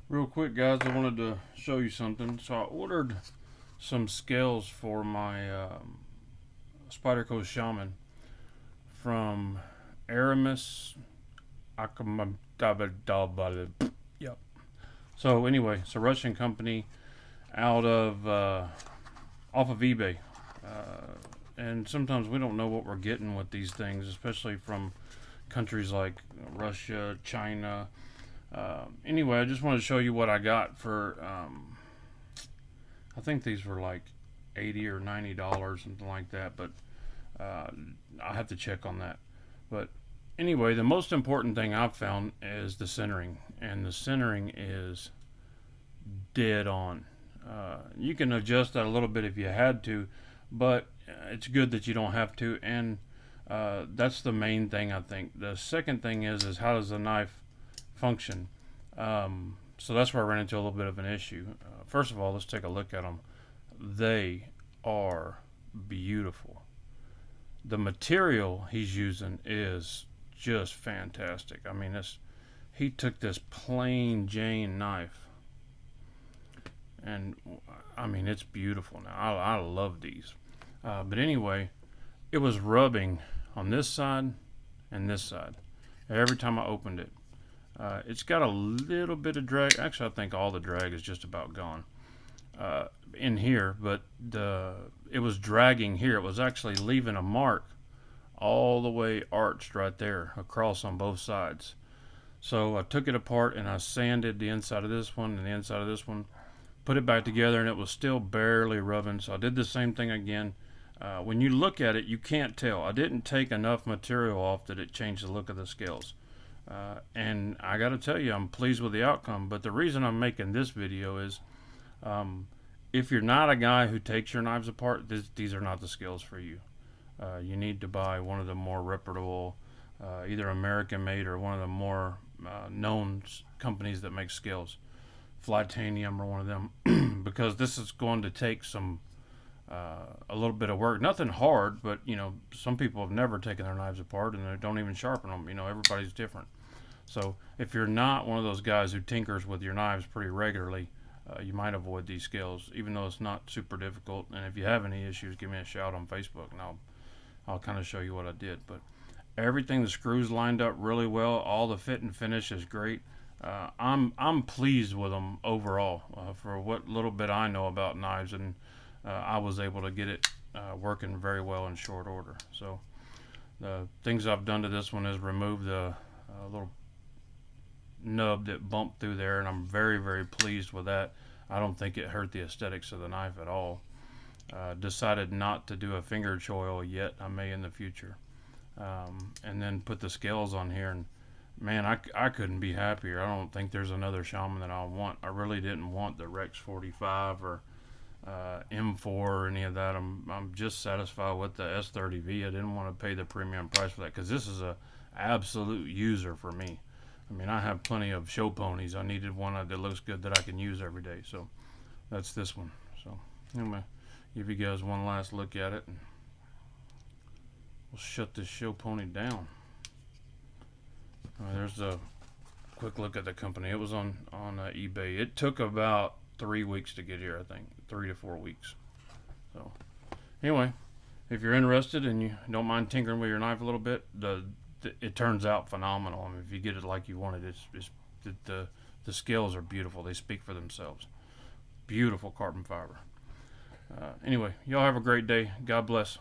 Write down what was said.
Real quick, guys, I wanted to show you something. So I ordered some scales for my Spyderco Shaman from Aramis Akamadabadabal. Yep. So anyway, it's a Russian company out of off of eBay, and sometimes we don't know what we're getting with these things, especially from countries like Russia, China. Anyway, I just wanted to show you what I got for. I think these were like $80 or $90, something like that. But uh, I have to check on that. But anyway, the most important thing I've found is the centering, and the centering is dead on. You can adjust that a little bit if you had to, but it's good that you don't have to. And that's the main thing, I think. The second thing is how does the knife function? So that's where I ran into a little bit of an issue. First of all, let's take a look at them. They are beautiful. The material he's using is just fantastic. I mean, he took this plain Jane knife, and I mean, it's beautiful. Now, I love these. But anyway, it was rubbing on this side and this side every time I opened it. It's got a little bit of drag. Actually, I think all the drag is just about gone in here, but it was dragging here. It was actually leaving a mark all the way arched right there across on both sides. So I took it apart and I sanded the inside of this one and the inside of this one, put it back together, and it was still barely rubbing. So I did the same thing again. When you look at it, you can't tell. I didn't take enough material off that it changed the look of the scales. And I got to tell you, I'm pleased with the outcome. But the reason I'm making this video is if you're not a guy who takes your knives apart, these are not the scales for you. You need to buy one of the more reputable, either American made or one of the more known companies that make scales. Flytanium or one of them, because this is going to take a little bit of work. Nothing hard, but some people have never taken their knives apart and they don't even sharpen them. Everybody's different. So if you're not one of those guys who tinkers with your knives pretty regularly, you might avoid these scales, even though it's not super difficult. And if you have any issues, give me a shout on Facebook, and I'll kind of show you what I did. But everything, the screws lined up really well. All the fit and finish is great. I'm pleased with them overall for what little bit I know about knives, and I was able to get it working very well in short order. So the things I've done to this one is remove the little nub that bumped through there, and I'm very, very pleased with that. I don't think it hurt the aesthetics of the knife at all. Decided not to do a finger choil yet. I may in the future. And then put the scales on here, and man, I couldn't be happier. I don't think there's another Shaman that I want. I really didn't want the Rex 45 or M4 or any of that. I'm just satisfied with the S30V. I didn't want to pay the premium price for that because this is a absolute user for me. I mean, I have plenty of show ponies. I needed one that looks good that I can use every day. So that's this one. So I'm gonna give you guys one last look at it, and we'll shut this show pony down. There's a quick look at the company. It was on eBay. It took about 3 weeks to get here, I think, 3 to 4 weeks. So anyway, if you're interested and you don't mind tinkering with your knife a little bit, it turns out phenomenal. I mean, if you get it like you wanted, the scales are beautiful. They speak for themselves. Beautiful carbon fiber. Anyway, y'all have a great day. God bless.